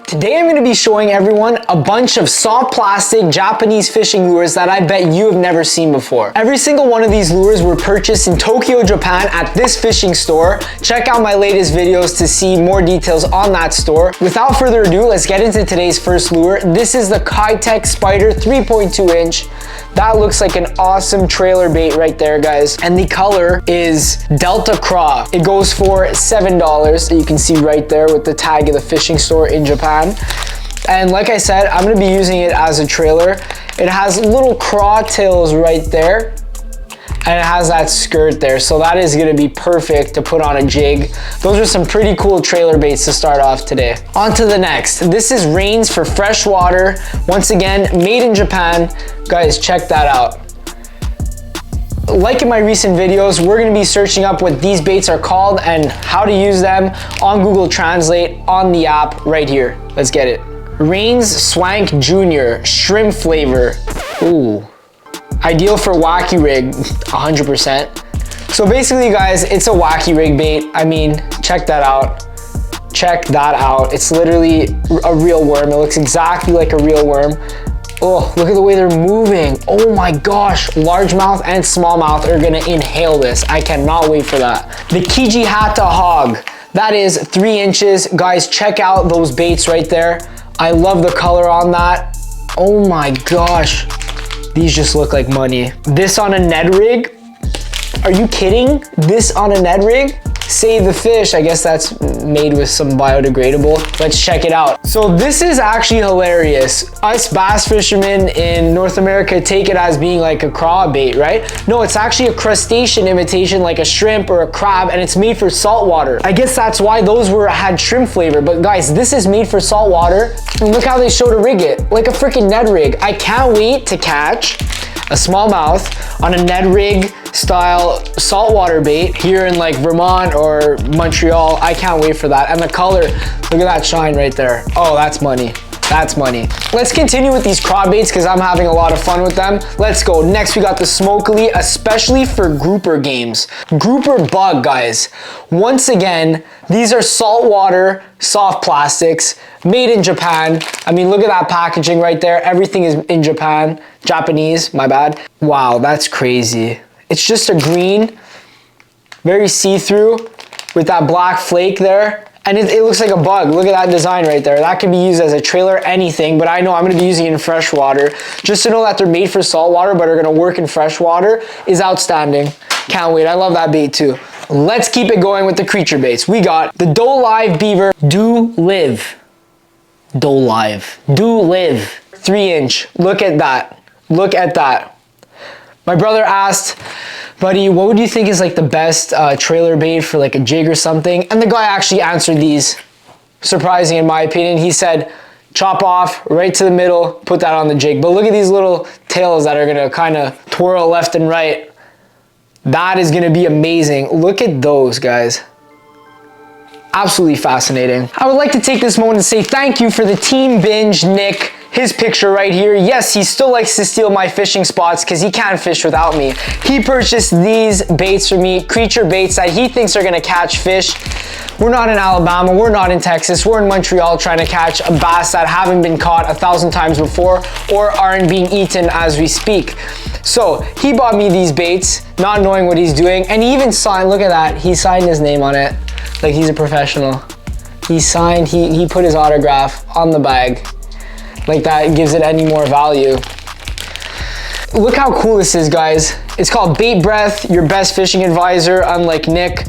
Today I'm going to be showing everyone a bunch of soft plastic Japanese fishing lures that I bet you have never seen before. Every single one of these lures were purchased in Tokyo, Japan at this fishing store. Check out my latest videos to see more details on that store. Without further ado, let's get into today's first lure. This is the Keitech Spider 3.2 inch. That looks like an awesome trailer bait right there, guys. And the color is Delta Craw. It goes for $7. You can see right there with the tag of the fishing store in Japan. And like I said, I'm gonna be using it as a trailer. It has little craw tails right there. And it has that skirt there, so that is gonna be perfect to put on a jig. Those are some pretty cool trailer baits to start off today. On to the next. This is Rains for freshwater. Once again, made in Japan. Guys, check that out. Like in my recent videos, we're gonna be searching up what these baits are called and how to use them on Google Translate on the app right here. Let's get it. Rains Swank Jr. Shrimp flavor. Ooh. Ideal for wacky rig, 100%. So basically guys, it's a wacky rig bait. I mean, check that out. Check that out. It's literally a real worm. It looks exactly like a real worm. Oh, look at the way they're moving. Oh my gosh, largemouth and smallmouth are gonna inhale this. I cannot wait for that. The Kijihata Hog, that is 3 inches. Guys, check out those baits right there. I love the color on that. Oh my gosh. These just look like money. This on a Ned rig? Are you kidding? This on a Ned rig? Save the fish. I guess that's made with some biodegradable. Let's check it out. So this is actually hilarious. Us bass fishermen in North America take it as being like a craw bait, right? No, it's actually a crustacean imitation like a shrimp or a crab, and it's made for saltwater. I guess that's why those had shrimp flavor. But guys, this is made for saltwater. And look how they show to rig it, like a freaking Ned rig. I can't wait to catch a smallmouth on a Ned rig style saltwater bait here in like Vermont or Montreal. I can't wait for that. And the color, look at that shine right there. Oh, that's money. That's money. Let's continue with these craw baits because I'm having a lot of fun with them. Let's go. Next, we got the Smokily, especially for grouper games. Grouper bug, guys. Once again, these are saltwater soft plastics made in Japan. I mean, look at that packaging right there. Everything is in Japan. Japanese, my bad. Wow, that's crazy. It's just a green, very see-through with that black flake there. And it looks like a bug. Look at that design right there. That can be used as a trailer, anything, but I know I'm gonna be using it in freshwater. Just to know that they're made for saltwater but are gonna work in freshwater is outstanding. Can't wait, I love that bait too. Let's keep it going with the creature baits. We got the Do Live Beaver Do Live. Do Live. Do Live. 3 inch. Look at that. Look at that. My brother asked, buddy, what would you think is like the best trailer bait for like a jig or something? And the guy actually answered these. Surprising in my opinion. He said, chop off right to the middle, put that on the jig. But look at these little tails that are gonna kind of twirl left and right. That is gonna be amazing. Look at those, guys. Absolutely fascinating. I would like to take this moment to say thank you for the Team Binge Nick. His picture right here. Yes, he still likes to steal my fishing spots because he can't fish without me. He purchased these baits for me, creature baits that he thinks are gonna catch fish. We're not in Alabama, we're not in Texas, we're in Montreal trying to catch a bass that haven't been caught 1,000 times before or aren't being eaten as we speak. So he bought me these baits, not knowing what he's doing, and he even signed, look at that, he signed his name on it, like he's a professional. He signed, he put his autograph on the bag. Like that gives it any more value. Look how cool this is, guys. It's called Bait Breath, your best fishing advisor, unlike Nick.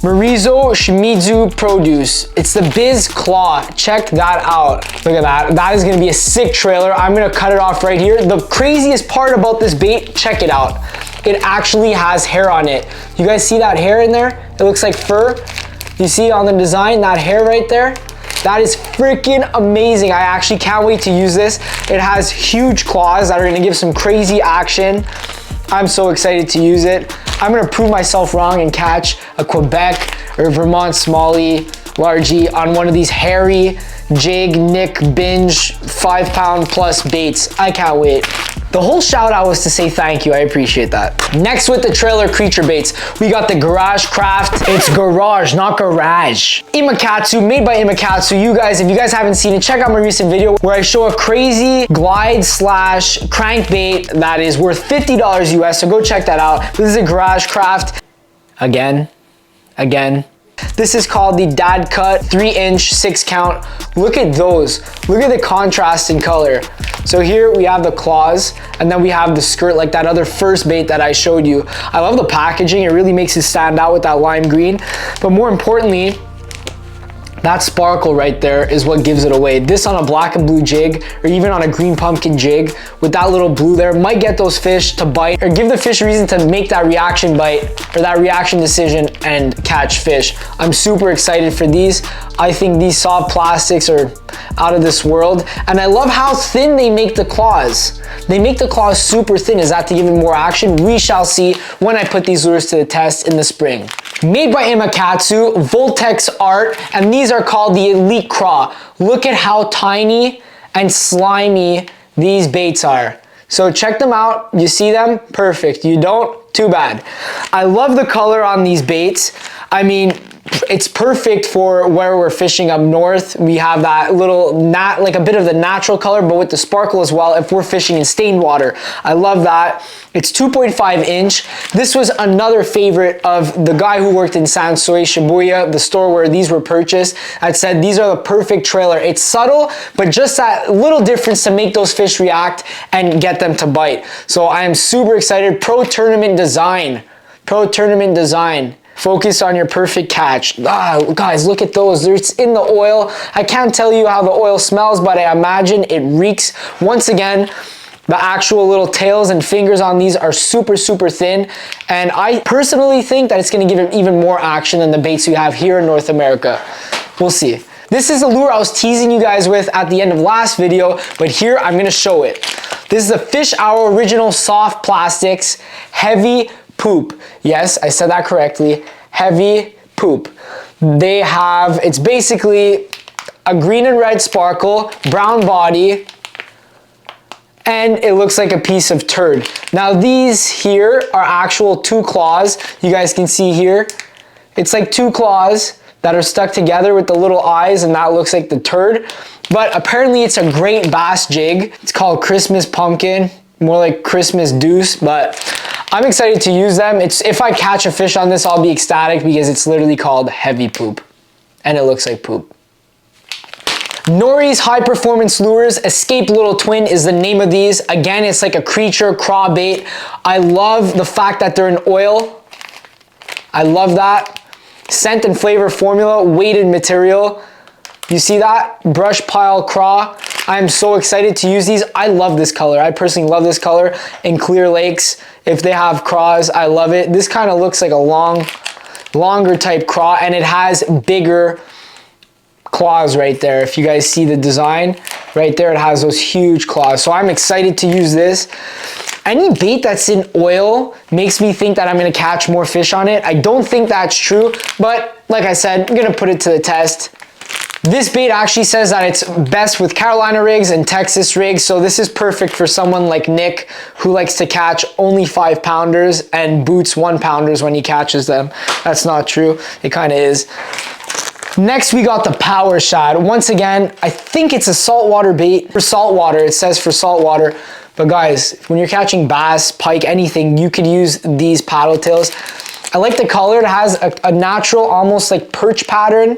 Marizo Shimizu Produce. It's the Biz Claw. Check that out. Look at that. That is gonna be a sick trailer. I'm gonna cut it off right here. The craziest part about this bait, check it out. It actually has hair on it. You guys see that hair in there? It looks like fur. You see on the design, that hair right there? That is freaking amazing. I actually can't wait to use this. It has huge claws that are gonna give some crazy action. I'm so excited to use it. I'm gonna prove myself wrong and catch a Quebec or Vermont smallie, largie on one of these hairy jig Nick Binge 5 pound plus baits. I can't wait. The whole shout out was to say thank you. I appreciate that. Next with the trailer creature baits, we got the Garage Craft. It's garage, not garage. Imakatsu, made by Imakatsu. You guys, if you guys haven't seen it, check out my recent video where I show a crazy glide slash crankbait that is worth $50 US. So go check that out. This is a Garage Craft. Again. This is called the Dad Cut 3-inch 6 count. Look at those. Look at the contrast in color. So here we have the claws, and then we have the skirt like that other first bait that I showed you. I love the packaging. It really makes it stand out with that lime green. But more importantly, that sparkle right there is what gives it away. This on a black and blue jig, or even on a green pumpkin jig, with that little blue there, might get those fish to bite, or give the fish a reason to make that reaction bite, or that reaction decision and catch fish. I'm super excited for these. I think these soft plastics are out of this world. And I love how thin they make the claws. They make the claws super thin. Is that to give it more action? We shall see when I put these lures to the test in the spring. Made by Imakatsu, Voltex Art, and these are called the Elite Craw. Look at how tiny and slimy these baits are. So check them out. You see them? Perfect. You don't? Too bad. I love the color on these baits. I mean, it's perfect for where we're fishing up north. We have that little, like a bit of the natural color, but with the sparkle as well if we're fishing in stained water. I love that. It's 2.5 inch. This was another favorite of the guy who worked in Sansui Shibuya, the store where these were purchased. I said these are the perfect trailer. It's subtle, but just that little difference to make those fish react and get them to bite. So I am super excited. Pro Tournament Design. Pro Tournament Design. Focus on your perfect catch. Guys, look at those. It's in the oil. I can't tell you how the oil smells, but I imagine it reeks. Once again, the actual little tails and fingers on these are super, super thin. And I personally think that it's gonna give it even more action than the baits we have here in North America. We'll see. This is the lure I was teasing you guys with at the end of last video, but here I'm gonna show it. This is the Fish Hour Original Soft Plastics Heavy Poop. Yes, I said that correctly. Heavy Poop. They have, it's basically a green and red sparkle, brown body, and it looks like a piece of turd. Now these here are actual 2 claws. You guys can see here. It's like 2 claws that are stuck together with the little eyes, and that looks like the turd. But apparently it's a great bass jig. It's called Christmas Pumpkin, more like Christmas Deuce, but I'm excited to use them. If I catch a fish on this, I'll be ecstatic because it's literally called Heavy Poop, and it looks like poop. Nori's High Performance Lures Escape Little Twin is the name of these. Again, it's like a creature craw bait. I love the fact that they're in oil. I love that. Scent and flavor formula, weighted material. You see that? Brush pile craw. I'm so excited to use these. I love this color. I personally love this color in clear lakes. If they have craws, I love it. This kind of looks like a longer type craw, and it has bigger claws right there. If you guys see the design right there, it has those huge claws. So I'm excited to use this. Any bait that's in oil makes me think that I'm gonna catch more fish on it. I don't think that's true, but like I said, I'm gonna put it to the test. This bait actually says that it's best with Carolina rigs and Texas rigs, so this is perfect for someone like Nick who likes to catch only 5-pounders and boots 1-pounders when he catches them. That's not true, it kind of is. Next, we got the Power Shad. Once again, I think it's a saltwater bait. For saltwater, it says for saltwater. But guys, when you're catching bass, pike, anything, you could use these paddle tails. I like the color. It has a natural, almost like perch pattern.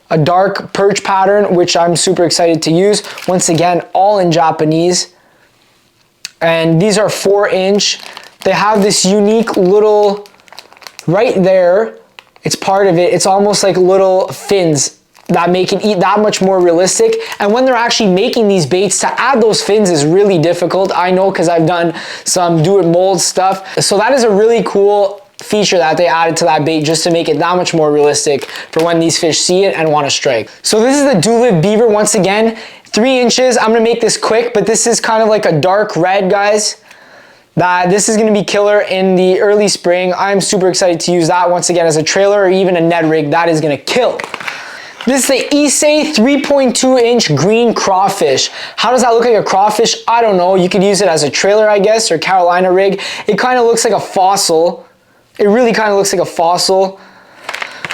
A dark perch pattern, which I'm super excited to use. Once again, all in Japanese. And these are 4-inch. They have this unique little, right there, it's part of it. It's almost like little fins that make it eat that much more realistic. And when they're actually making these baits, to add those fins is really difficult. I know because I've done some do-it-mold stuff. So that is a really cool feature that they added to that bait just to make it that much more realistic for when these fish see it and want to strike. So this is the Duliv Beaver once again, 3 inches. I'm gonna make this quick, but this is kind of like a dark red, guys. This is gonna be killer in the early spring. I'm super excited to use that once again as a trailer or even a Ned rig. That is gonna kill. This is the Issei 3.2 inch green crawfish. How does that look like a crawfish? I don't know. You could use it as a trailer, I guess, or Carolina rig. It kind of looks like a fossil. It really kind of looks like a fossil.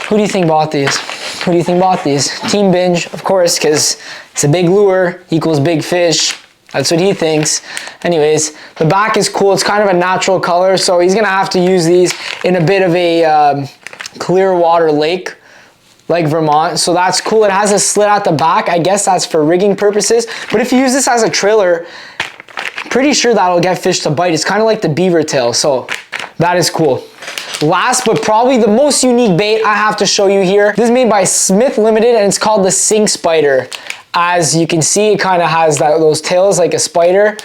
Who do you think bought these? Who do you think bought these? Team Binge, of course, because it's a big lure equals big fish. That's what he thinks. Anyways, the back is cool. It's kind of a natural color, so he's gonna have to use these in a bit of a clear water lake, like Vermont. So that's cool. It has a slit at the back. I guess that's for rigging purposes. But if you use this as a trailer, pretty sure that'll get fish to bite. It's kind of like the beaver tail, so that is cool. Last but probably the most unique bait I have to show you here. This is made by Smith Limited and it's called the Sink Spider. As you can see, it kind of has those tails like a spider.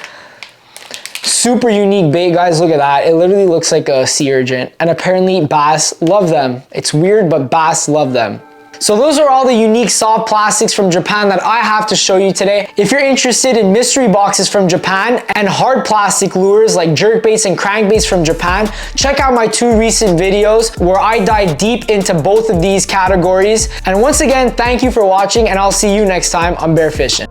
Super unique bait, guys. Look at that. It literally looks like a sea urchin. And apparently bass love them. It's weird, but bass love them. So those are all the unique soft plastics from Japan that I have to show you today. If you're interested in mystery boxes from Japan and hard plastic lures like jerkbaits and crankbaits from Japan, check out my 2 recent videos where I dive deep into both of these categories. And once again, thank you for watching and I'll see you next time on Bear Fishing.